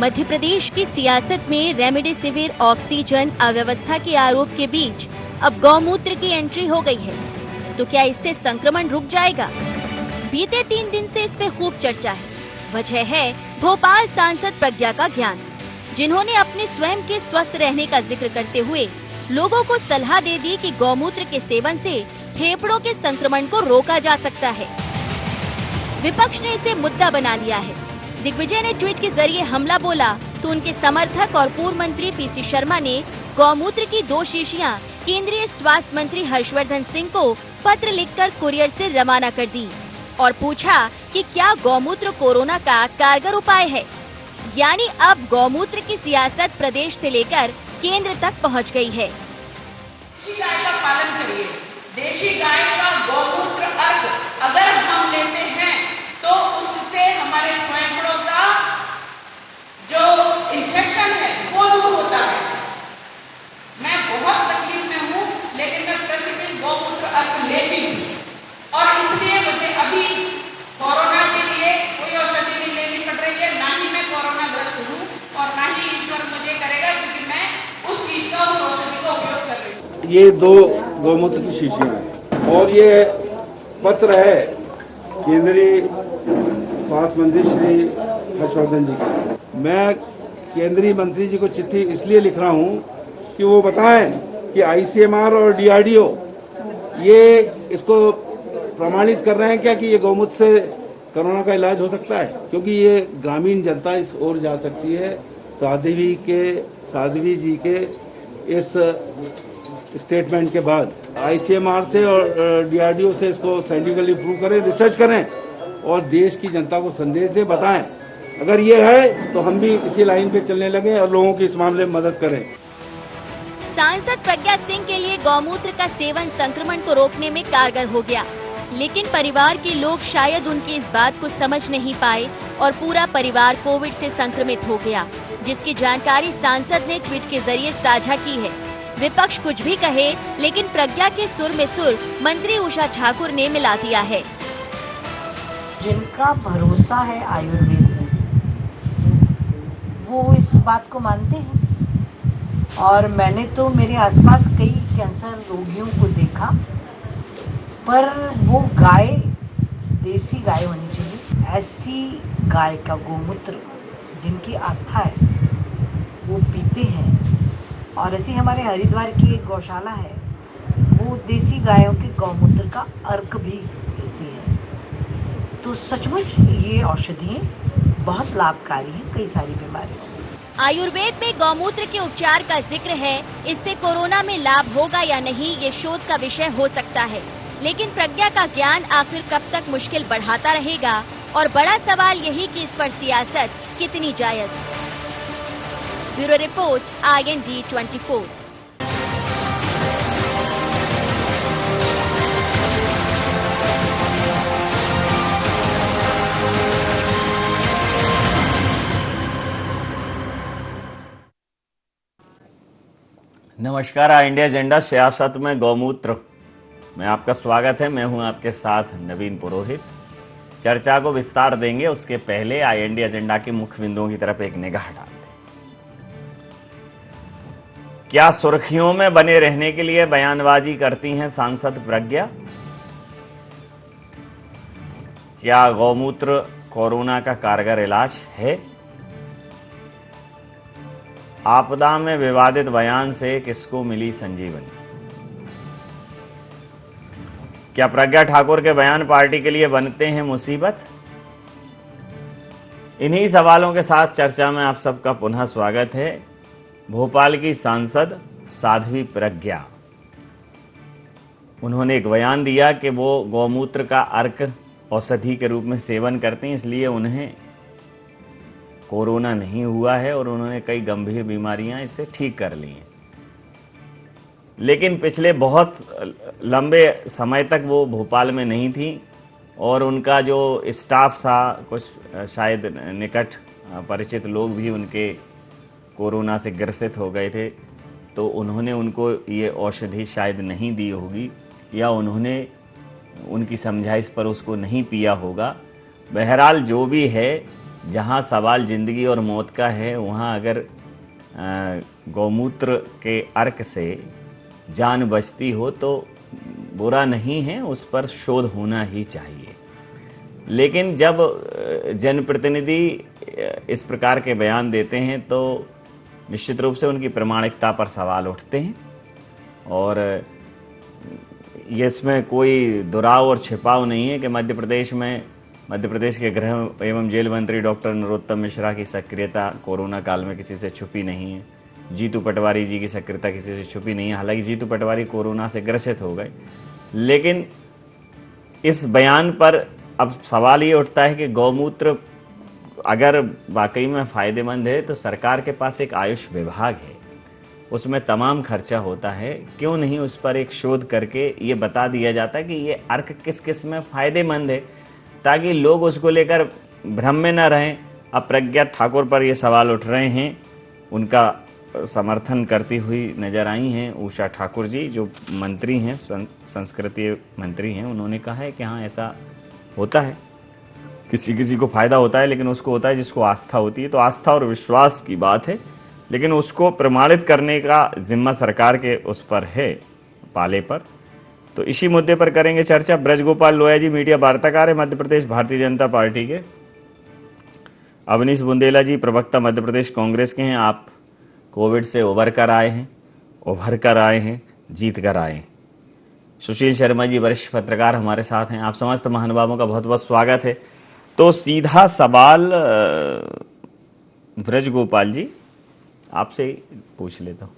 मध्य प्रदेश की सियासत में रेमडेसिविर ऑक्सीजन अव्यवस्था के आरोप के बीच अब गौमूत्र की एंट्री हो गई है। तो क्या इससे संक्रमण रुक जाएगा? बीते 3 दिन से इस पे खूब चर्चा है। वजह है भोपाल सांसद प्रज्ञा का ज्ञान, जिन्होंने अपने स्वयं के स्वस्थ रहने का जिक्र करते हुए लोगों को सलाह दे दी कि गौमूत्र के सेवन से फेफड़ों के संक्रमण को रोका जा सकता है। विपक्ष ने इसे मुद्दा बना लिया है। दिग्विजय ने ट्वीट के जरिए हमला बोला तो उनके समर्थक और पूर्व मंत्री पीसी शर्मा ने गौमूत्र की 2 शीशियां केंद्रीय स्वास्थ्य मंत्री हर्षवर्धन सिंह को पत्र लिखकर कुरियर से रवाना कर दी और पूछा कि क्या गौमूत्र कोरोना का कारगर उपाय है। यानी अब गौमूत्र की सियासत प्रदेश से लेकर केंद्र तक पहुंच गई है। देशी गाय का पालन करिए। देशी गाय का गौमूत्र अर्घ अगर हम लेते हैं तो उससे हमारे फेफड़ों का जो इन्फेक्शन है वो दूर होता है। मैं बहुत तकलीफ में हूँ, लेकिन मैं प्रतिदिन गौमूत्र अर्घ लेती हूँ और इसलिए मुझे अभी कोरोना के लिए कोई औषधि नहीं लेनी पड़ रही है। ना ही मैं कोरोना ग्रस्त हूँ और ना ही ईश्वर मुझे करेगा, क्योंकि मैं उस चीज का, उस औषधि का उपयोग कर रही हूँ। ये 2 गौमूत्र की शीशियां हैं और ये पत्र है केंद्रीय स्वास्थ्य मंत्री श्री हर्षवर्धन जी की। मैं केंद्रीय मंत्री जी को चिट्ठी इसलिए लिख रहा हूँ कि वो बताएं कि आईसीएमआर और डीआरडीओ ये इसको प्रमाणित कर रहे हैं क्या कि ये गौमूत्र से कोरोना का इलाज हो सकता है, क्योंकि ये ग्रामीण जनता इस ओर जा सकती है। साध्वी जी के इस स्टेटमेंट के बाद आईसीएमआर से और डीआरडीओ से इसको साइंटिफिकली प्रूव करें, रिसर्च करें और देश की जनता को संदेश दें, बताएं। अगर ये है तो हम भी इसी लाइन पे चलने लगे और लोगों की इस मामले में मदद करें। सांसद प्रज्ञा सिंह के लिए गौमूत्र का सेवन संक्रमण को रोकने में कारगर हो गया, लेकिन परिवार के लोग शायद उनकी इस बात को समझ नहीं पाए और पूरा परिवार कोविड से संक्रमित हो गया, जिसकी जानकारी सांसद ने ट्वीट के जरिए साझा की है। विपक्ष कुछ भी कहे, लेकिन प्रज्ञा के सुर में सुर मंत्री उषा ठाकुर ने मिला दिया है। जिनका भरोसा है आयुर्वेद में, वो इस बात को मानते हैं। और मैंने तो मेरे आसपास कई कैंसर रोगियों को देखा, पर वो गाय देसी गाय होनी चाहिए। ऐसी गाय का गौमूत्र जिनकी आस्था है वो पीते हैं। और ऐसी हमारे हरिद्वार की एक गौशाला है, वो देसी गायों के गौमूत्र का अर्क भी देती है। तो सचमुच ये औषधियाँ बहुत लाभकारी हैं कई सारी बीमारियों। आयुर्वेद में गौमूत्र के उपचार का जिक्र है। इससे कोरोना में लाभ होगा या नहीं, ये शोध का विषय हो सकता है, लेकिन प्रज्ञा का ज्ञान आखिर कब तक मुश्किल बढ़ाता रहेगा। और बड़ा सवाल यही कि इस पर सियासत कितनी जायज। Bureau report IND 24। नमस्कार, इंडिया एजेंडा सियासत में गौमूत्र में आपका स्वागत है। मैं हूं आपके साथ नवीन पुरोहित। चर्चा को विस्तार देंगे, उसके पहले IND एजेंडा के मुख्य बिंदुओं की तरफ एक निगाह डालते हैं। क्या सुर्खियों में बने रहने के लिए बयानबाजी करती हैं सांसद प्रज्ञा? क्या गौमूत्र कोरोना का कारगर इलाज है? आपदा में विवादित बयान से किसको मिली संजीवनी? क्या प्रज्ञा ठाकुर के बयान पार्टी के लिए बनते हैं मुसीबत? इन्हीं सवालों के साथ चर्चा में आप सबका पुनः स्वागत है। भोपाल की सांसद साध्वी प्रज्ञा, उन्होंने एक बयान दिया कि वो गौमूत्र का अर्क औषधि के रूप में सेवन करते हैं, इसलिए उन्हें कोरोना नहीं हुआ है और उन्होंने कई गंभीर बीमारियां इससे ठीक कर ली हैं। लेकिन पिछले बहुत लंबे समय तक वो भोपाल में नहीं थी और उनका जो स्टाफ था, कुछ शायद निकट परिचित लोग भी उनके कोरोना से ग्रसित हो गए थे, तो उन्होंने उनको ये औषधि शायद नहीं दी होगी या उन्होंने उनकी समझाइश पर उसको नहीं पिया होगा। बहरहाल जो भी है, जहाँ सवाल जिंदगी और मौत का है वहाँ अगर गौमूत्र के अर्क से जान बचती हो तो बुरा नहीं है, उस पर शोध होना ही चाहिए। लेकिन जब जनप्रतिनिधि इस प्रकार के बयान देते हैं तो निश्चित रूप से उनकी प्रामाणिकता पर सवाल उठते हैं और ये इसमें कोई दुराव और छिपाव नहीं है कि मध्य प्रदेश के गृह एवं जेल मंत्री डॉक्टर नरोत्तम मिश्रा की सक्रियता कोरोना काल में किसी से छुपी नहीं है। जीतू पटवारी जी की सक्रियता किसी से छुपी नहीं है। हालांकि जीतू पटवारी कोरोना से ग्रसित हो गए, लेकिन इस बयान पर अब सवाल ये उठता है कि गौमूत्र अगर वाकई में फायदेमंद है तो सरकार के पास एक आयुष विभाग है, उसमें तमाम खर्चा होता है, क्यों नहीं उस पर एक शोध करके ये बता दिया जाता है कि ये अर्क किस किस में फायदेमंद है, ताकि लोग उसको लेकर भ्रम में न रहें। अब प्रज्ञा ठाकुर पर ये सवाल उठ रहे हैं, उनका समर्थन करती हुई नजर आई हैं उषा ठाकुर जी, जो मंत्री हैं, संस्कृति मंत्री हैं। उन्होंने कहा है कि हाँ ऐसा होता है, किसी किसी को फायदा होता है, लेकिन उसको होता है जिसको आस्था होती है। तो आस्था और विश्वास की बात है, लेकिन उसको प्रमाणित करने का जिम्मा सरकार के उस पर है, पाले पर। तो इसी मुद्दे पर करेंगे चर्चा। ब्रजगोपाल लोया जी मीडिया वार्ताकार है, मध्य प्रदेश भारतीय जनता पार्टी के। अवनीश बुंदेला जी प्रवक्ता मध्य प्रदेश कांग्रेस के हैं। आप कोविड से उभर कर आए हैं, जीत कर आए हैं। सुशील शर्मा जी वरिष्ठ पत्रकार हमारे साथ हैं। आप समस्त महानुभावों का बहुत बहुत स्वागत है। तो सीधा सवाल ब्रजगोपाल जी आपसे ही पूछ लेता हूँ,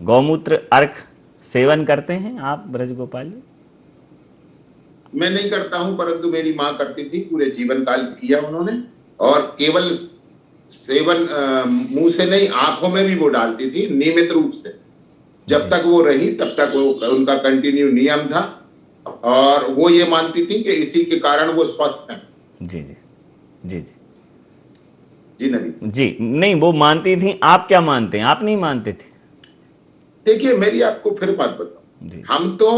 गौमूत्र अर्क सेवन करते हैं आप ब्रजगोपाल जी? मैं नहीं करता हूं, परंतु मेरी मां करती थी, पूरे जीवन काल किया उन्होंने। और केवल सेवन मुंह से नहीं, आंखों में भी वो डालती थी नियमित रूप से। जब तक वो रही तब तक वो उनका कंटिन्यू नियम था और वो ये मानती थी कि इसी के कारण वो स्वस्थ हैं। जी जी जी जी जी नबी जी, नहीं वो मानती थी, आप क्या मानते हैं? आप नहीं मानते थे? देखिए मेरी आपको फिर बात बताऊं, हम तो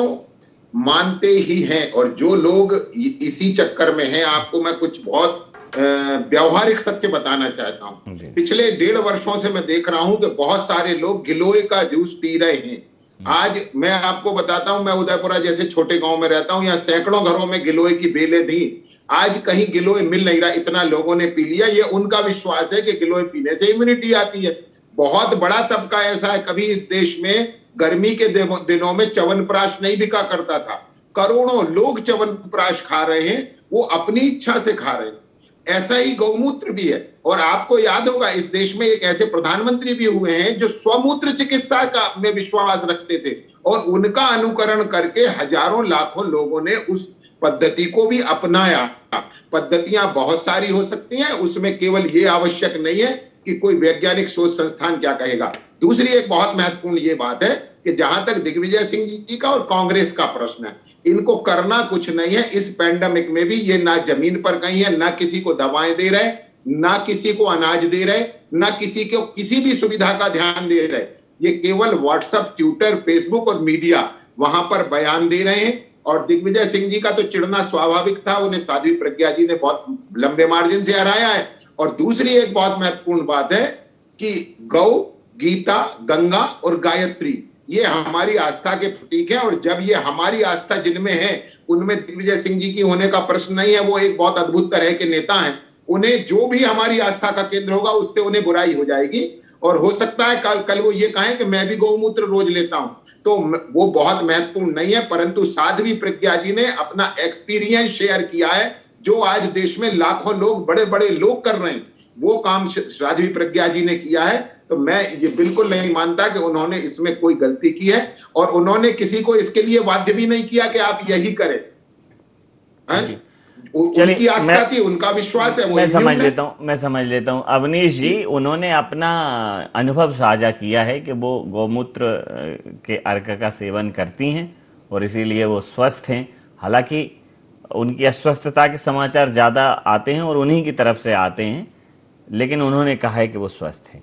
मानते ही हैं, और जो लोग इसी चक्कर में हैं, आपको मैं कुछ बहुत व्यवहारिक सत्य बताना चाहता हूं। पिछले 1.5 वर्षों से मैं देख रहा हूं कि बहुत सारे लोग गिलोय का जूस पी रहे हैं। आज मैं आपको बताता हूं, मैं उदयपुरा जैसे छोटे गांव में रहता हूं, यहाँ सैकड़ों घरों में गिलोय की बेलें थी। आज कहीं गिलोय मिल नहीं रहा, इतना लोगों ने पी लिया। ये उनका विश्वास है कि गिलोय पीने से इम्यूनिटी आती है। बहुत बड़ा तबका ऐसा है, कभी इस देश में गर्मी के दिनों में च्यवनप्राश नहीं बिका करता था, करोड़ों लोग च्यवनप्राश खा रहे हैं, वो अपनी इच्छा से खा रहे हैं। ऐसा ही गौमूत्र भी है। और आपको याद होगा इस देश में एक ऐसे प्रधानमंत्री भी हुए हैं जो स्वमूत्र चिकित्सा का में विश्वास रखते थे, और उनका अनुकरण करके हजारों लाखों लोगों ने उस पद्धति को भी अपनाया। पद्धतियां बहुत सारी हो सकती हैं, उसमें केवल ये आवश्यक नहीं है कि कोई वैज्ञानिक शोध संस्थान क्या कहेगा। दूसरी एक बहुत महत्वपूर्ण ये बात है कि जहां तक दिग्विजय सिंह जी का और कांग्रेस का प्रश्न है, इनको करना कुछ नहीं है। इस पैंडेमिक में भी ये ना जमीन पर कहीं है, ना किसी को दवाएं दे रहे, ना किसी को अनाज दे रहे, ना किसी को किसी भी सुविधा का ध्यान दे रहे। ये केवल व्हाट्सएप, ट्विटर, फेसबुक और मीडिया वहां पर बयान दे रहे हैं। और दिग्विजय सिंह जी का तो चिढ़ना स्वाभाविक था, उन्हें साध्वी प्रज्ञा जी ने बहुत लंबे मार्जिन से हराया है। और दूसरी एक बहुत महत्वपूर्ण बात है कि गौ, गीता, गंगा और गायत्री ये हमारी आस्था के प्रतीक है, और जब ये हमारी आस्था जिनमें है उनमें दिग्विजय सिंह जी की होने का प्रश्न नहीं है। वो एक बहुत अद्भुत तरह के नेता हैं, उन्हें जो भी हमारी आस्था का केंद्र होगा उससे उन्हें बुराई हो जाएगी। और हो सकता है कल वो ये कहें कि मैं भी गौमूत्र रोज लेता हूं, तो वो बहुत महत्वपूर्ण नहीं है। परंतु साध्वी प्रज्ञा जी ने अपना एक्सपीरियंस शेयर किया है, जो आज देश में लाखों लोग, बड़े बड़े लोग कर रहे हैं, वो काम साध्वी प्रज्ञा जी ने किया है। तो मैं ये बिल्कुल नहीं मानता कि उन्होंने इसमें कोई गलती की है, और उन्होंने किसी को इसके लिए बाध्य भी नहीं किया कि आप यही करें। उनकी आस्था थी, उनका विश्वास है, मैं समझ लेता हूं अवनीश जी, उन्होंने अपना अनुभव साझा किया है कि वो गौमूत्र के अर्क का सेवन करती हैं और इसीलिए वो स्वस्थ हैं। हालांकि उनकी अस्वस्थता के समाचार ज्यादा आते हैं और उन्हीं की तरफ से आते हैं, लेकिन उन्होंने कहा है कि वो स्वस्थ हैं।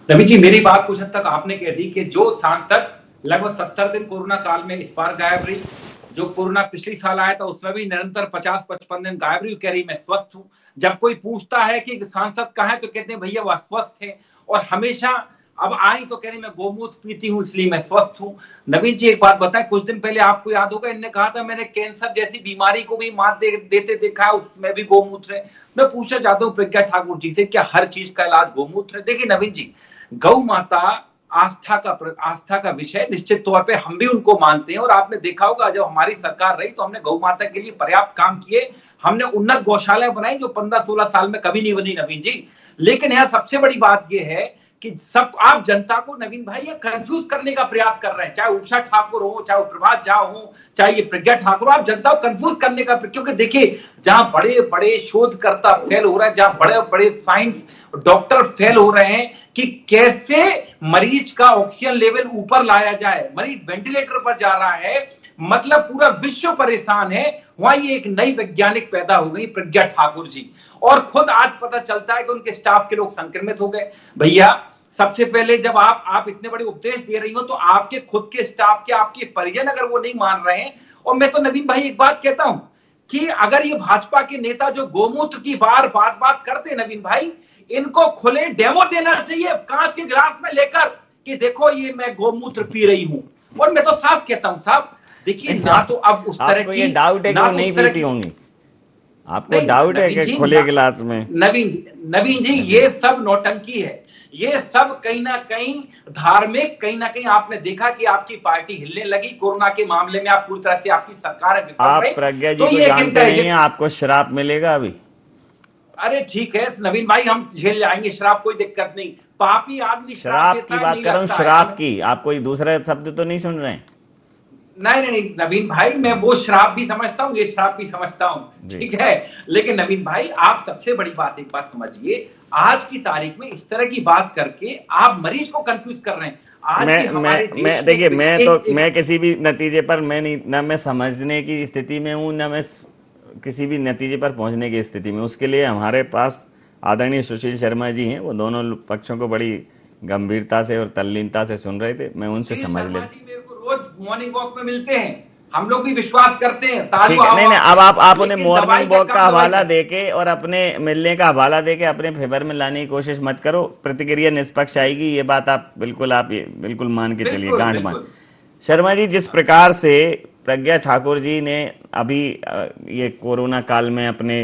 रवि जी, मेरी बात कुछ हद तक आपने कह दी कि जो सांसद लगभग 70 दिन कोरोना काल में इस बार गायब रही, जो कोरोना पिछली साल आया था उसमें भी निरंतर 50-55 दिन गायब रही, कह रही मैं स्वस्थ हूँ। जब कोई पूछता है कि सांसद कहाँ है तो कहते हैं भैया वो अस्वस्थ है, और हमेशा अब आई तो कह रही मैं गोमूत्र पीती हूँ इसलिए मैं स्वस्थ हूँ। नवीन जी एक बात बताएं, कुछ दिन पहले आपको याद होगा इनने कहा था मैंने कैंसर जैसी बीमारी को भी मात देते देखा है, उसमें भी गोमूत्र है। मैं पूछना चाहता हूँ प्रज्ञा ठाकुर जी से, क्या हर चीज का इलाज गोमूत्र है? देखिए नवीन जी, गौ माता आस्था का विषय, निश्चित तौर पे हम भी उनको मानते हैं, और आपने देखा होगा जब हमारी सरकार रही तो हमने गौ माता के लिए पर्याप्त काम किए, हमने उन्नत गौशाला बनाई जो 15-16 साल में कभी नहीं बनी नवीन जी। लेकिन यहाँ सबसे बड़ी बात यह है कि सब आप जनता को नवीन भाई ये कंफ्यूज करने का प्रयास कर रहे हैं, चाहे उषा ठाकुर हो, चाहे प्रभात झा हो, चाहे ये प्रज्ञा ठाकुर, आप जनता को कंफ्यूज करने का, क्योंकि देखिए जहां बड़े बड़े शोधकर्ता फेल हो रहे हैं, जहां बड़े बड़े साइंस डॉक्टर फेल हो रहे हैं कि कैसे मरीज का ऑक्सीजन लेवल ऊपर लाया जाए, मरीज वेंटिलेटर पर जा रहा है, मतलब पूरा विश्व परेशान है, वहां ये एक नई वैज्ञानिक पैदा हो गई प्रज्ञा ठाकुर जी, और खुद आज पता चलता है कि उनके स्टाफ के लोग संक्रमित हो गए। भैया सबसे पहले जब आप इतने बड़े उपदेश दे रही हो तो आपके खुद के स्टाफ के, आपके परिजन अगर वो नहीं मान रहे हैं, और मैं तो नवीन भाई एक बात कहता हूं कि अगर ये भाजपा के नेता जो गोमूत्र की बात करते नवीन भाई, इनको खुले डेमो देना चाहिए कांच के गिलास में लेकर कि देखो ये मैं गोमूत्र पी रही हूं। और मैं तो साफ कहता हूं साहब, देखिए ना तो अब उस तरह की डाउट है कि वो नहीं पीती होंगी, आपको डाउट है कि खुले गिलास में? नवीन जी ये सब नौटंकी है, ये सब कहीं ना कहीं धार्मिक, कहीं ना कहीं आपने देखा कि आपकी पार्टी हिलने लगी कोरोना के मामले में, आप पूरी तरह से आपकी सरकार है, आप प्रज्ञा जी को जानते नहीं हैं, आपको शराब मिलेगा अभी? अरे ठीक है नवीन भाई, हम झेल जाएंगे शराब, कोई दिक्कत नहीं। पापी आदमी शराब की बात कर रहा हूँ, शराब की, आप कोई दूसरा शब्द तो नहीं सुन रहे हैं? नहीं नवीन भाई, मैं वो शराब भी समझता हूँ, ये शराब भी समझता हूँ, ठीक है। लेकिन नवीन भाई आप सबसे बड़ी बात एक बात समझिए, आज की तारीख में इस तरह की बात करके आप मरीज को कंफ्यूज कर रहे हैं। आज देखिए मैं किसी भी नतीजे पर मैं समझने की स्थिति में हूँ, न मैं किसी भी नतीजे पर पहुंचने की स्थिति में। उसके लिए हमारे पास आदरणीय सुशील शर्मा जी हैं, वो दोनों पक्षों को बड़ी गंभीरता से और तल्लीनता से सुन रहे थे, मैं उनसे समझ लेता। रोज मॉर्निंग वॉक में मिलते हैं, हम लोग भी विश्वास करते हैं। ठीक है, नहीं अब आप उन्हें मॉर्निंग वॉक का हवाला देके और अपने मिलने का हवाला देके अपने फेवर में लाने की कोशिश मत करो, प्रतिक्रिया निष्पक्ष आएगी, ये बात आप बिल्कुल मान के चलिए, गांठ मान। शर्मा जी, जिस प्रकार से प्रज्ञा ठाकुर जी ने अभी ये कोरोना काल में अपने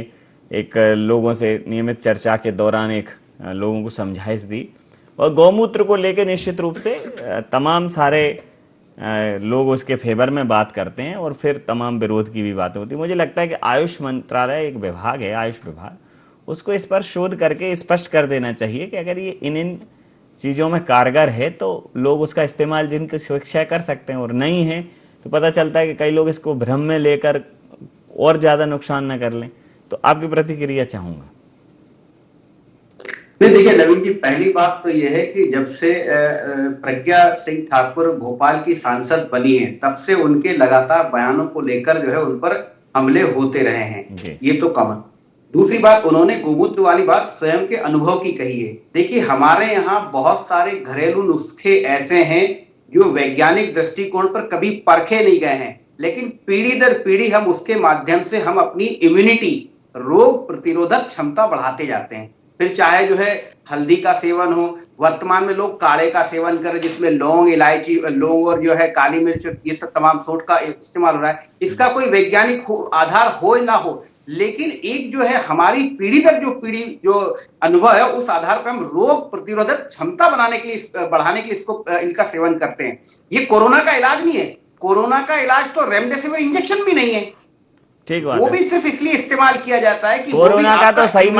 एक लोगों से नियमित चर्चा के दौरान एक लोगों को समझाइश दी, और गौमूत्र को लेकर निश्चित रूप से तमाम सारे लोग उसके फेवर में बात करते हैं और फिर तमाम विरोध की भी बात होती है। मुझे लगता है कि आयुष मंत्रालय एक विभाग है, आयुष विभाग, उसको इस पर शोध करके स्पष्ट कर देना चाहिए कि अगर ये इन चीज़ों में कारगर है तो लोग उसका इस्तेमाल जिनकी शिक्षा कर सकते हैं, और नहीं है तो पता चलता है कि कई लोग इसको भ्रम में लेकर और ज़्यादा नुकसान न कर लें। तो आपकी प्रतिक्रिया चाहूँगा। नहीं, देखिए नवीन जी, पहली बात तो यह है कि जब से प्रज्ञा सिंह ठाकुर भोपाल की सांसद बनी है तब से उनके लगातार बयानों को लेकर जो है उन पर हमले होते रहे हैं, ये तो कॉमन। दूसरी बात, उन्होंने गोमूत्र वाली बात स्वयं के अनुभव की कही है। देखिए हमारे यहाँ बहुत सारे घरेलू नुस्खे ऐसे हैं जो वैज्ञानिक दृष्टिकोण पर कभी परखे नहीं गए हैं, लेकिन पीढ़ी दर पीढ़ी हम उसके माध्यम से हम अपनी इम्यूनिटी, रोग प्रतिरोधक क्षमता बढ़ाते जाते हैं। फिर चाहे जो है हल्दी का सेवन हो, वर्तमान में लोग काढ़े का सेवन कर रहे हैं जिसमें लौंग, इलायची, लौंग और जो है काली मिर्च, ये सब तमाम सोट का इस्तेमाल हो रहा है। इसका कोई वैज्ञानिक आधार हो ना हो, लेकिन एक जो है हमारी पीढ़ी दर जो अनुभव है उस आधार पर हम रोग प्रतिरोधक क्षमता बढ़ाने के लिए इसको इनका सेवन करते हैं। ये कोरोना का इलाज नहीं है, कोरोना का इलाज तो रेमडेसिविर इंजेक्शन भी नहीं है, ठीक बात, वो भी सिर्फ इसलिए इस्तेमाल किया जाता है कि कोरोना का तो सही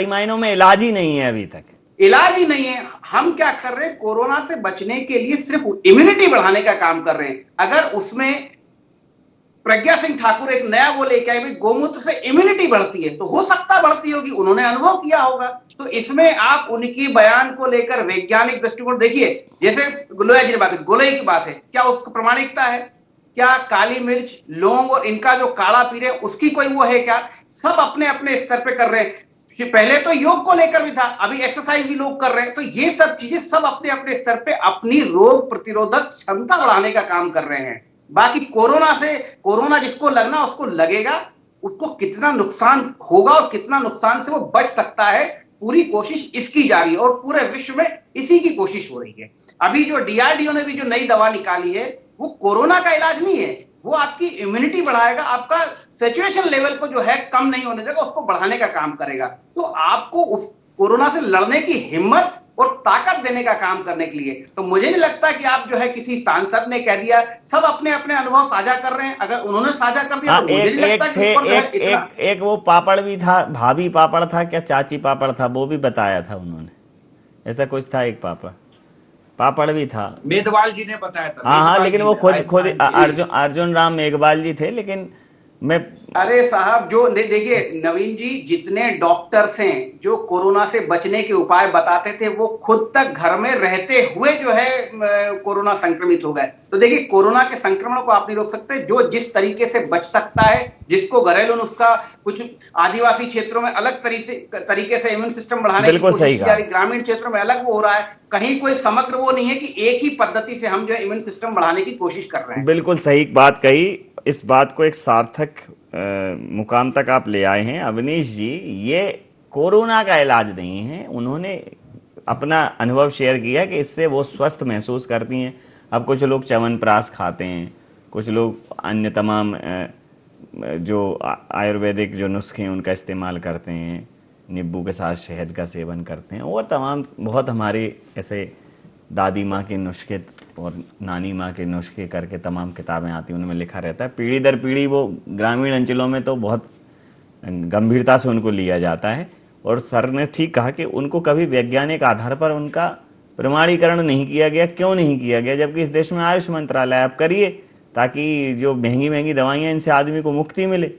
मायनों में इलाज ही नहीं है, अभी तक इलाज ही नहीं है। हम क्या कर रहे हैं, कोरोना से बचने के लिए सिर्फ इम्यूनिटी बढ़ाने का काम कर रहे हैं। अगर उसमें प्रज्ञा सिंह ठाकुर एक नया वो लेके आए, गोमूत्र से इम्यूनिटी बढ़ती है, तो हो सकता बढ़ती होगी, उन्होंने अनुभव किया होगा। तो इसमें आप उनकी बयान को लेकर वैज्ञानिक दृष्टिकोण देखिए, जैसे गोलोया जी ने बात है, गोलोई की बात है, क्या उसको प्रामाणिकता है? क्या काली मिर्च, लौंग और इनका जो काढ़ा पी रहे हैं उसकी कोई वो है क्या? सब अपने अपने स्तर पे कर रहे हैं। पहले तो योग को लेकर भी था, अभी एक्सरसाइज भी लोग कर रहे हैं। तो ये सब चीजें सब अपने अपने स्तर पे अपनी रोग प्रतिरोधक क्षमता बढ़ाने का काम कर रहे हैं। बाकी कोरोना जिसको लगना उसको लगेगा, उसको कितना नुकसान होगा और कितना नुकसान से वो बच सकता है, पूरी कोशिश इसकी जा रही है और पूरे विश्व में इसी की कोशिश हो रही है। अभी जो DRDO ने भी जो नई दवा निकाली है वो कोरोना का इलाज नहीं है, वो आपकी इम्यूनिटी बढ़ाएगा, आपका सैचुरेशन लेवल को जो है कम नहीं होने देगा, उसको बढ़ाने का काम करेगा। तो आपको उस कोरोना से लड़ने की हिम्मत और ताकत देने का काम करने के लिए, तो मुझे नहीं लगता कि आप जो है किसी सांसद ने कह दिया, सब अपने अपने अनुभव साझा कर रहे हैं, अगर उन्होंने साझा कर दिया तो मुझे नहीं लगता कि उस पर जो है इतना। एक वो पापड़ भी था, भाभी पापड़ था क्या चाची पापड़ था, वो भी बताया था उन्होंने, ऐसा कुछ था, एक पापड़ भी था, मेघवाल जी ने बताया था। हाँ, लेकिन वो खुद अर्जुन राम मेघवाल जी थे, लेकिन मैं अरे साहब, जो देखिए नवीन जी, जितने डॉक्टर्स हैं जो कोरोना से बचने के उपाय बताते थे, वो खुद तक घर में रहते हुए जो है कोरोना संक्रमित हो गए। तो देखिए, कोरोना के संक्रमण को आप नहीं रोक सकते, जो जिस तरीके से बच सकता है, जिसको घरेलू नुस्खा, कुछ आदिवासी क्षेत्रों में अलग तरीके से इम्यून सिस्टम बढ़ाने की कोशिश की जा रही, ग्रामीण क्षेत्रों में अलग वो हो रहा है, कहीं कोई समग्र वो नहीं है कि एक ही पद्धति से हम जो इम्यून सिस्टम बढ़ाने की कोशिश कर रहे हैं। बिल्कुल सही बात कही, इस बात को एक सार्थक मुकाम तक आप ले आए हैं अवनीश जी। ये कोरोना का इलाज नहीं है, उन्होंने अपना अनुभव शेयर किया कि इससे वो स्वस्थ महसूस करती हैं। अब कुछ लोग च्यवनप्राश खाते हैं, कुछ लोग अन्य तमाम जो आयुर्वेदिक जो नुस्खे हैं उनका इस्तेमाल करते हैं, नींबू के साथ शहद का सेवन करते हैं, और तमाम बहुत हमारे ऐसे दादी माँ के नुस्खे और नानी माँ के नुस्खे करके तमाम किताबें आती हैं, उनमें लिखा रहता है। पीढ़ी दर पीढ़ी वो ग्रामीण अंचलों में तो बहुत गंभीरता से उनको लिया जाता है, और सर ने ठीक कहा कि उनको कभी वैज्ञानिक आधार पर उनका प्रमाणीकरण नहीं किया गया। क्यों नहीं किया गया, जबकि इस देश में आयुष मंत्रालय आप करिए, ताकि जो महंगी महंगी दवाइयाँ, इनसे आदमी को मुक्ति मिले।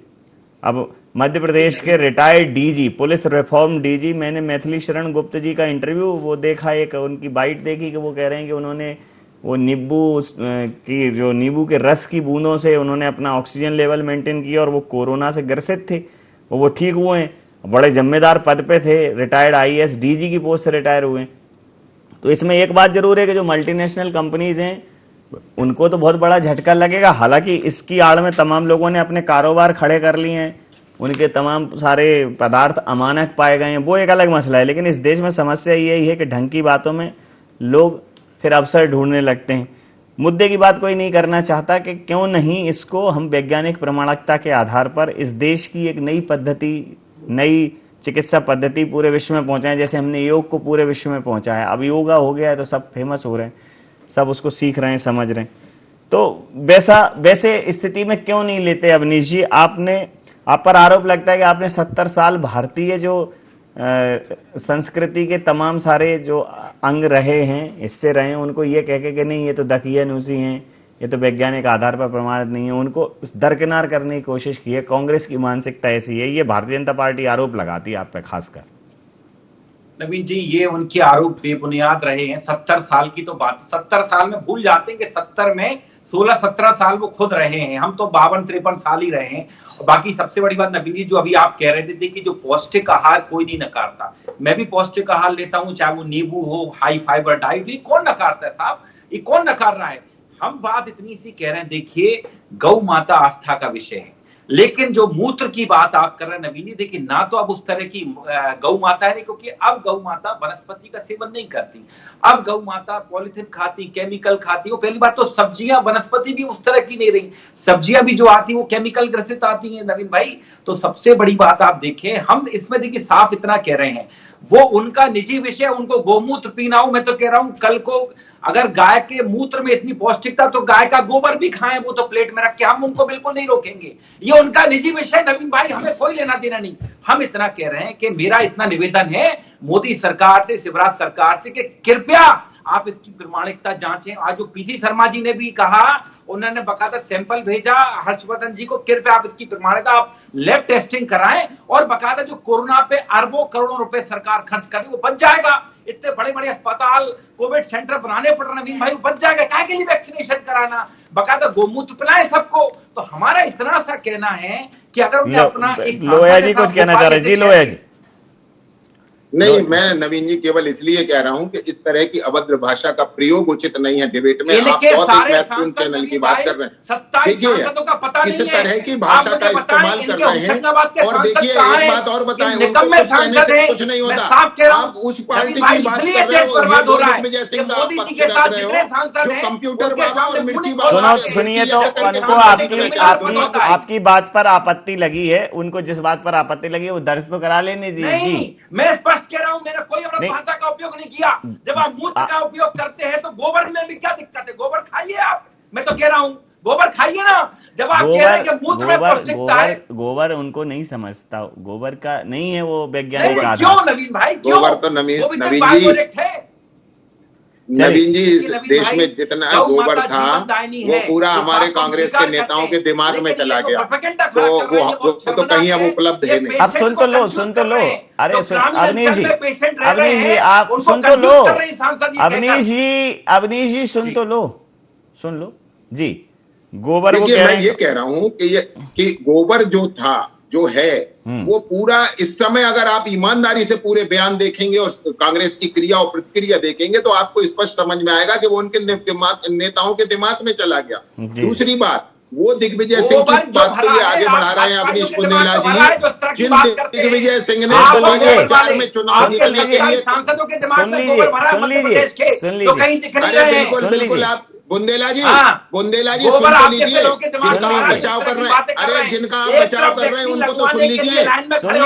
अब मध्य प्रदेश के retired DG, police reform DG, मैंने मैथिली शरण गुप्त जी का इंटरव्यू वो देखा, एक उनकी बाइट देखी कि वो कह रहे हैं कि उन्होंने वो नींबू के रस की बूंदों से उन्होंने अपना ऑक्सीजन लेवल मेंटेन किया, और वो कोरोना से ग्रसित थे, वो ठीक हुए हैं, बड़े जिम्मेदार पद पे थे, रिटायर्ड IAS DG की पोस्ट से रिटायर हुए हैं। तो इसमें एक बात जरूर है कि जो मल्टीनेशनल कंपनीज हैं उनको तो बहुत बड़ा झटका लगेगा। हालांकि इसकी आड़ में तमाम लोगों ने अपने कारोबार खड़े कर लिए हैं, उनके तमाम सारे पदार्थ अमानक पाए गए हैं, वो एक अलग मसला है। लेकिन इस देश में समस्या यही है कि ढंग की बातों में लोग फिर अवसर ढूंढने लगते हैं। मुद्दे की बात कोई नहीं करना चाहता कि क्यों नहीं इसको हम वैज्ञानिक प्रमाणिकता के आधार पर इस देश की एक नई पद्धति, नई चिकित्सा पद्धति पूरे विश्व में पहुंचाएं, जैसे हमने योग को पूरे विश्व में पहुंचाया। अब योगा हो गया है तो सब फेमस हो रहे हैं, सब उसको सीख रहे हैं, समझ रहे हैं। तो वैसे स्थिति में क्यों नहीं लेते अवनीश जी? आप पर आरोप लगता है कि आपने 70 साल भारतीय जो संस्कृति के तमाम सारे जो अंग रहे हैं, हिस्से रहे हैं, उनको ये कह के कि नहीं ये तो दकियानूसी हैं, ये तो वैज्ञानिक आधार पर प्रमाणित नहीं है, उनको दरकिनार करने की कोशिश की है। कांग्रेस की मानसिकता ऐसी है, ये भारतीय जनता पार्टी आरोप लगाती है आप पे खासकर। नवीन जी, ये उनके आरोप बेबुनियाद रहे हैं। 70 साल की तो बात, 70 साल में भूल जाते हैं कि 70 में 16-17 साल वो खुद रहे हैं, हम तो 52-53 साल ही रहे हैं। और बाकी सबसे बड़ी बात नवीन जी, जो अभी आप कह रहे थे, देखिए जो पौष्टिक आहार कोई नहीं नकारता, मैं भी पौष्टिक आहार लेता हूं, चाहे वो नींबू हो, हाई फाइबर डाइट, ये कौन नकारता है साहब, ये कौन नकार रहा है? हम बात इतनी सी कह रहे हैं, देखिए गौ माता आस्था का विषय है, लेकिन जो मूत्र की बात आप कर रहे हैं नवीन जी, देखिए ना तो अब उस तरह की गौ माता है, क्योंकि अब गौ माता वनस्पति का सेवन नहीं करती, अब गौ माता पॉलिथीन खाती, केमिकल खाती। वो पहली बात तो सब्जियां, वनस्पति भी उस तरह की नहीं रही, सब्जियां भी जो आती वो केमिकल ग्रसित आती हैं नवीन भाई। तो सबसे बड़ी बात आप देखें, हम इसमें देखिए साफ इतना कह रहे हैं, वो उनका निजी विषय, उनको गोमूत्र पीना हो। मैं तो कह रहा हूं कल को अगर गाय के मूत्र में इतनी पौष्टिकता, तो गाय का गोबर भी खाएं, वो तो प्लेट में रख के, हम उनको बिल्कुल नहीं रोकेंगे, ये उनका निजी विषय नवीन भाई, हमें कोई लेना देना नहीं। हम इतना कह रहे हैं कि मेरा इतना निवेदन है मोदी सरकार से, शिवराज सरकार से, कि कृपया आप इसकी प्रमाणिकता जांचें। आज जो PC शर्मा जी ने भी कहा, उन्होंने बकायदा सैंपल भेजा हर्षवर्धन जी को, कृपया आप इसकी प्रमाणिकता, आप लैब टेस्टिंग कराएं, और बकायदा जो कोरोना पे अरबों करोड़ों रुपए सरकार खर्च कर रही, वो बच जाएगा। इतने बड़े बड़े अस्पताल, कोविड सेंटर बनाने पड़ रहे नवीन भाई, वो बच जाएगा। क्या के लिए वैक्सीनेशन कराना, बकायदा गोमूत्र पिलाएं सबको। तो हमारा इतना सा कहना है कि अगर उन्हें अपना एक लोया जी कुछ कहना चाह रहे जी, लोया जी। नहीं, मैं नवीन जी केवल इसलिए कह रहा हूं कि इस तरह की अभद्र भाषा का प्रयोग उचित नहीं है डिबेट में। आप बहुत एक महत्वपूर्ण चैनल की बात कर रहे हैं। देखिए, किस तरह की भाषा का इस्तेमाल कर रहे हैं। और देखिए, एक बात और बताएं, उनको कुछ कहने से कुछ नहीं होता। आप उस पार्टी की बात कर रहे हो, दिग्विजय सिंह का पक्ष रख रहे हो, जो कंप्यूटर बाबा और मिर्ची बाबा। सुनिए, तो उनको आपकी बात पर आपत्ति लगी है, उनको जिस बात पर आपत्ति लगी है वो दर्ज तो करा लेने दीजिए। मैं स्पष्ट कह रहा हूं, मैंने कोई अपनी भाषा का उपयोग नहीं किया। जब आप मूत्र का उपयोग करते हैं तो गोबर में भी क्या दिक्कत है? गोबर खाइए आप, मैं तो कह रहा हूं गोबर खाइए ना। जब आप कह रहे हैं कि मूत्र में पौष्टिकता है, गोबर उनको नहीं समझता, गोबर का नहीं है वो वैज्ञानिक आधार। क्यों नवीन भाई, क्यों? गोबर तो नवीन जी इस देश में जितना गोबर था वो पूरा हमारे कांग्रेस के नेताओं के दिमाग में चला गया, तो वो तो कहीं अब उपलब्ध है नहीं। अब सुन तो लो। अरे अवनीश जी आप सुन तो लो। अवनीश जी सुन लो जी। गोबर, देखिए, मैं ये कह रहा हूं कि गोबर जो है वो पूरा इस समय अगर आप ईमानदारी से पूरे बयान देखेंगे और कांग्रेस की क्रिया और प्रतिक्रिया देखेंगे तो आपको स्पष्ट समझ में आएगा कि वो उनके नेताओं के दिमाग में चला गया। दूसरी बात, वो दिग्विजय सिंह की बात को ये आगे बढ़ा रहे हैं अवनीश बुंदेला जी, जिन दिग्विजय सिंह ने 2004 में चुनाव जीतने के लिए। सांसदों के दिमाग में गोबर भरा है मध्य प्रदेश के, तो कहीं दिख नहीं रहे हैं। बिल्कुल आप बुंदेला जी सुन तो लीजिए, जिनका आप बचाव कर रहे हैं, अरे जिनका आप बचाव कर रहे हैं उनको तो सुन लीजिए। अरे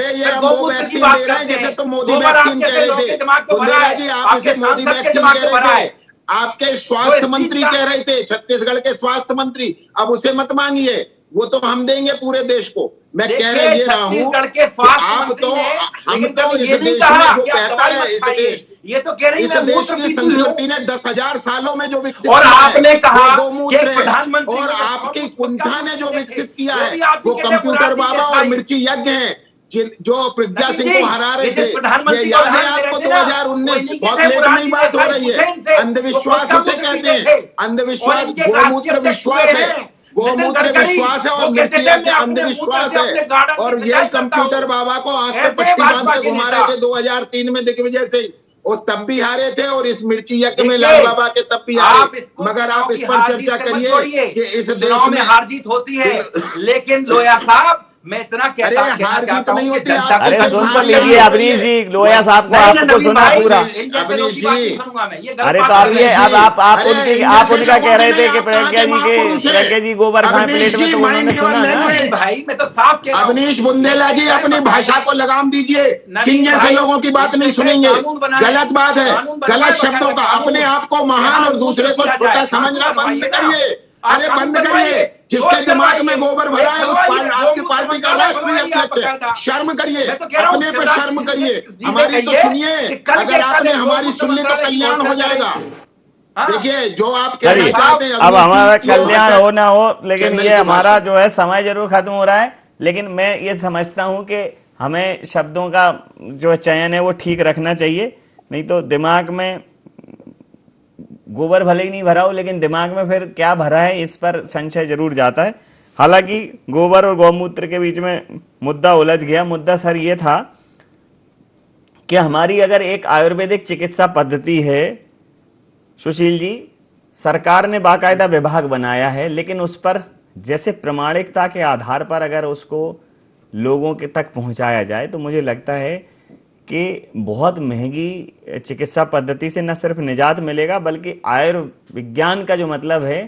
ये हम वो वैक्सीन दे रहे हैं जैसे तो मोदी वैक्सीन कह रहे थे। बुंदेला जी आप इसे मोदी वैक्सीन कह रहे थे, आपके स्वास्थ्य मंत्री कह रहे थे, छत्तीसगढ़ के स्वास्थ्य मंत्री। अब उसे मत मांगिए, वो तो हम देंगे पूरे देश को। मैं कह रहा हूँ आप तो हम तो इस देश में जो बेहतर है, इस देश की संस्कृति ने 10,000 सालों में जो विकसित और आपने कहा गोमूत्र है, और आपकी कुंठा ने जो विकसित किया है वो कंप्यूटर बाबा और मिर्ची यज्ञ है, जो प्रज्ञा सिंह को हरा रहे थे। ये याद है आपको? 2019 बहुत लेट नहीं बात हो रही है। अंधविश्वास उसे कहते हैं, अंधविश्वास गोमूत्र विश्वास है, गोमूत्र विश्वास है और मिर्ची यज्ञ अंधविश्वास है। और ये कंप्यूटर बाबा को आंख पे पट्टी बांध के घुमा रहे थे 2003 में दिग्विजय सिंह, वो तब भी हारे थे और इस मिर्ची यज्ञ में लाल बाबा के तब भी हारे। मगर आप इस पर चर्चा करिए कि इस देश में हार जीत होती है, लेकिन लोया साहब मैं इतना कहता हूं, हार जीत नहीं होती। अरे सुन तो लीजिए अवनीश जी, लोया साहब को आपको सुना पूरा। अवनीश जी, अरे तो अब आप उनका कह रहे थे कि प्रज्ञा जी गोबर खाएं प्लेट में, तो उन्होंने सुना ना भाई। मैं तो साफ कह रहा हूं, अवनीश बुंदेला जी अपनी भाषा को लगाम दीजिए, किन जैसे लोगों की बात नहीं सुनेंगे। गलत बात है, गलत शब्दों का, अपने आप को महान और दूसरे को छोटा समझना बंद करिए। अरे बंद करिए, जिसके दिमाग में गोबर भरा है उस आपकी पार्टी का राष्ट्रीय अध्यक्ष है। शर्म करिए, अपने पे शर्म करिए, हमारी तो सुनिए। अगर आपने हमारी सुन ली तो कल्याण हो जाएगा। देखिए जो आप कहना चाहते हैं, अब हमारा कल्याण हो ना हो, लेकिन ये हमारा जो है समय जरूर खत्म हो रहा है। लेकिन मैं ये समझता हूं कि हमें शब्दों का जो चयन है वो ठीक रखना चाहिए, नहीं तो दिमाग में गोबर भले ही नहीं भरा हो लेकिन दिमाग में फिर क्या भरा है इस पर संशय जरूर जाता है। हालांकि गोबर और गौमूत्र के बीच में मुद्दा उलझ गया। मुद्दा सर ये था कि हमारी अगर एक आयुर्वेदिक चिकित्सा पद्धति है, सुशील जी, सरकार ने बाकायदा विभाग बनाया है, लेकिन उस पर जैसे प्रमाणिकता के आधार पर अगर उसको लोगों के तक पहुंचाया जाए तो मुझे लगता है कि बहुत महंगी चिकित्सा पद्धति से न सिर्फ निजात मिलेगा बल्कि आयुर्विज्ञान का जो मतलब है,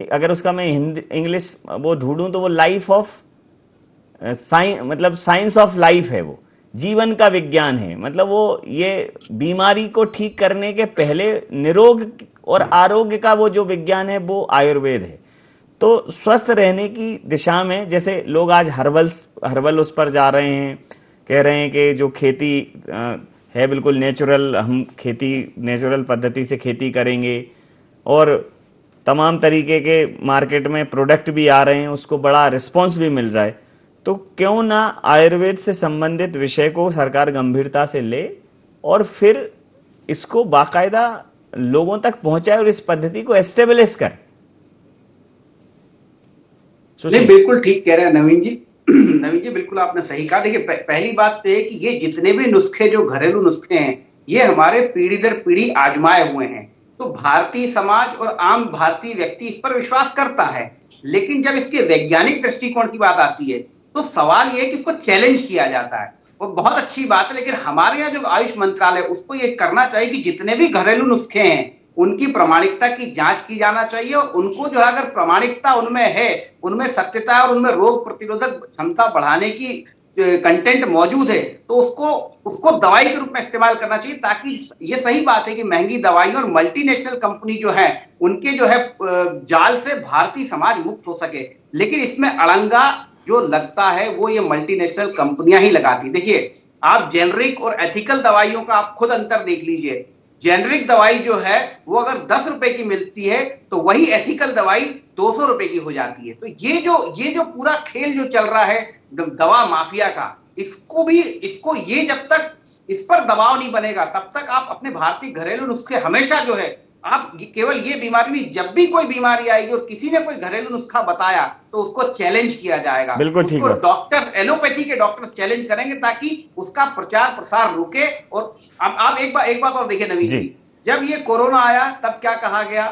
अगर उसका मैं हिंदी इंग्लिश वो ढूंढूं तो वो लाइफ ऑफ मतलब साइंस ऑफ लाइफ है, वो जीवन का विज्ञान है। मतलब वो ये बीमारी को ठीक करने के पहले निरोग और आरोग्य का वो जो विज्ञान है वो आयुर्वेद है। तो स्वस्थ रहने की दिशा में जैसे लोग आज हर्बल उस पर जा रहे हैं, कह रहे हैं कि जो खेती है बिल्कुल नेचुरल, हम खेती नेचुरल पद्धति से खेती करेंगे, और तमाम तरीके के मार्केट में प्रोडक्ट भी आ रहे हैं, उसको बड़ा रिस्पांस भी मिल रहा है। तो क्यों ना आयुर्वेद से संबंधित विषय को सरकार गंभीरता से ले और फिर इसको बाकायदा लोगों तक पहुंचाए और इस पद्धति को एस्टेब्लिश करे। नहीं, बिल्कुल ठीक कह रहे हैं नवीन जी। नवीन जी, बिल्कुल आपने सही कहा। देखिए, पहली बात तो है कि ये जितने भी नुस्खे, जो घरेलू नुस्खे हैं, ये हमारे पीढ़ी दर पीढ़ी आजमाए हुए हैं। तो भारतीय समाज और आम भारतीय व्यक्ति इस पर विश्वास करता है, लेकिन जब इसके वैज्ञानिक दृष्टिकोण की बात आती है तो सवाल यह है कि इसको चैलेंज किया जाता है। वो बहुत अच्छी बात है, लेकिन हमारे यहाँ जो आयुष मंत्रालय, उसको ये करना चाहिए कि जितने भी घरेलू नुस्खे हैं उनकी प्रामाणिकता की जांच की जाना चाहिए, और उनको जो है अगर प्रामाणिकता उनमें है, उनमें सत्यता है और उनमें रोग प्रतिरोधक क्षमता बढ़ाने की कंटेंट मौजूद है, तो उसको दवाई के रूप में इस्तेमाल करना चाहिए। ताकि ये सही बात है कि महंगी दवाई और मल्टीनेशनल कंपनी जो है उनके जो है जाल से भारतीय समाज मुक्त हो सके, लेकिन इसमें अड़ंगा जो लगता है वो ये मल्टीनेशनल कंपनियां ही लगाती। देखिए, आप जेनरिक और एथिकल दवाइयों का आप खुद अंतर देख लीजिए। जेनरिक दवाई जो है वो अगर 10 रुपए की मिलती है तो वही एथिकल दवाई 200 रुपए की हो जाती है। तो ये जो पूरा खेल जो चल रहा है दवा माफिया का, इसको ये जब तक इस पर दबाव नहीं बनेगा तब तक आप अपने भारतीय घरेलू नुस्खे हमेशा जो है, आप केवल ये बीमारी नहीं, जब भी कोई बीमारी आएगी और किसी ने कोई घरेलू नुस्खा बताया तो उसको चैलेंज किया जाएगा। बिल्कुल ठीक उसको है। डॉक्टर, एलोपैथी के डॉक्टर्स चैलेंज करेंगे ताकि उसका प्रचार प्रसार रुके। और अब आप एक बात और देखिए नवीन जी, जब ये कोरोना आया तब क्या कहा गया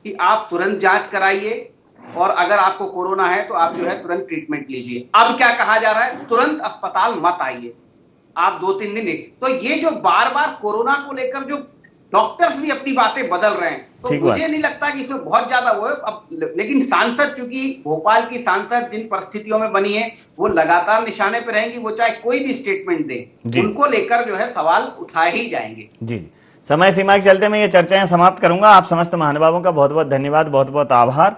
कि आप तुरंत जांच कराइए, और अगर आपको कोरोना है तो आप जो है तुरंत ट्रीटमेंट लीजिए। अब क्या कहा जा रहा है, तुरंत अस्पताल मत आइए, आप 2-3 दिन। तो ये जो बार बार कोरोना को लेकर जो डॉक्टर्स भी अपनी बातें बदल रहे हैं, तो मुझे नहीं लगता कि इसमें बहुत ज्यादा वो है। अब लेकिन सांसद, चूंकि भोपाल की सांसद जिन परिस्थितियों में बनी है, वो लगातार निशाने पे रहेंगी, वो चाहे कोई भी स्टेटमेंट दे, उनको लेकर जो है सवाल उठाए ही जाएंगे। जी, समय सीमा के चलते मैं ये चर्चाएं समाप्त करूंगा। आप समस्त महानुभावों का बहुत बहुत धन्यवाद, बहुत बहुत आभार।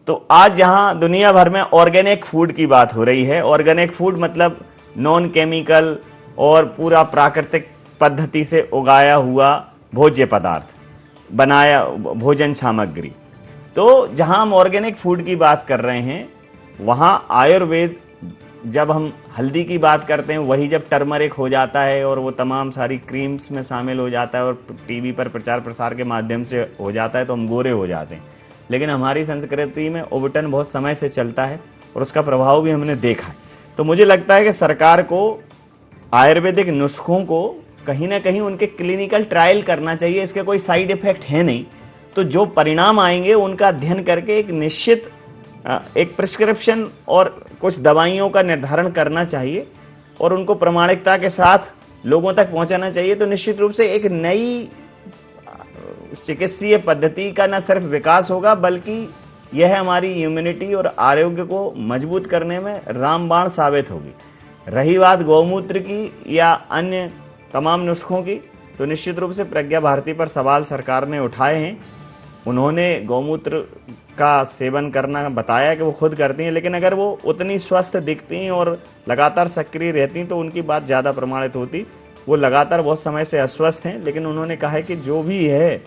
तो आज जहां दुनिया भर में ऑर्गेनिक फूड की बात हो रही है, ऑर्गेनिक फूड मतलब नॉन केमिकल और पूरा प्राकृतिक पद्धति से उगाया हुआ भोज्य पदार्थ, बनाया भोजन सामग्री, तो जहां हम ऑर्गेनिक फूड की बात कर रहे हैं, वहां आयुर्वेद, जब हम हल्दी की बात करते हैं वही जब टर्मरिक हो जाता है और वो तमाम सारी क्रीम्स में शामिल हो जाता है और टीवी पर प्रचार प्रसार के माध्यम से हो जाता है तो हम गोरे हो जाते हैं। लेकिन हमारी संस्कृति में उबटन बहुत समय से चलता है और उसका प्रभाव भी हमने देखा है। तो मुझे लगता है कि सरकार को आयुर्वेदिक नुस्खों को कहीं ना कहीं उनके क्लिनिकल ट्रायल करना चाहिए। इसके कोई साइड इफेक्ट है नहीं, तो जो परिणाम आएंगे उनका अध्ययन करके एक निश्चित एक प्रिस्क्रिप्शन और कुछ दवाइयों का निर्धारण करना चाहिए और उनको प्रामाणिकता के साथ लोगों तक पहुंचाना चाहिए। तो निश्चित रूप से एक नई चिकित्सीय पद्धति का न सिर्फ विकास होगा, बल्कि यह हमारी इम्यूनिटी और आरोग्य को मजबूत करने में रामबाण साबित होगी। रही बात गौमूत्र की या अन्य तमाम नुस्खों की, तो निश्चित रूप से प्रज्ञा भारती पर सवाल सरकार ने उठाए हैं। उन्होंने गौमूत्र का सेवन करना बताया कि वो खुद करती हैं, लेकिन अगर वो उतनी स्वस्थ दिखती हैं और लगातार सक्रिय रहती तो उनकी बात ज़्यादा प्रमाणित होती। वो लगातार बहुत समय से अस्वस्थ हैं, लेकिन उन्होंने कहा है कि जो भी है,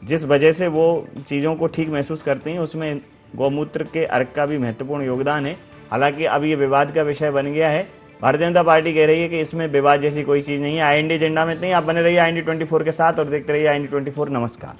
जिस वजह से वो चीज़ों को ठीक महसूस करती हैं, उसमें गौमूत्र के अर्क का भी महत्वपूर्ण योगदान है। हालांकि अब ये विवाद का विषय बन गया है। भारतीय जनता पार्टी कह रही है कि इसमें विवाद जैसी कोई चीज़ नहीं है। IND एजेंडा में नहीं। आप बने रहिए IND 24 के साथ और देखते रहिए IND 24। नमस्कार।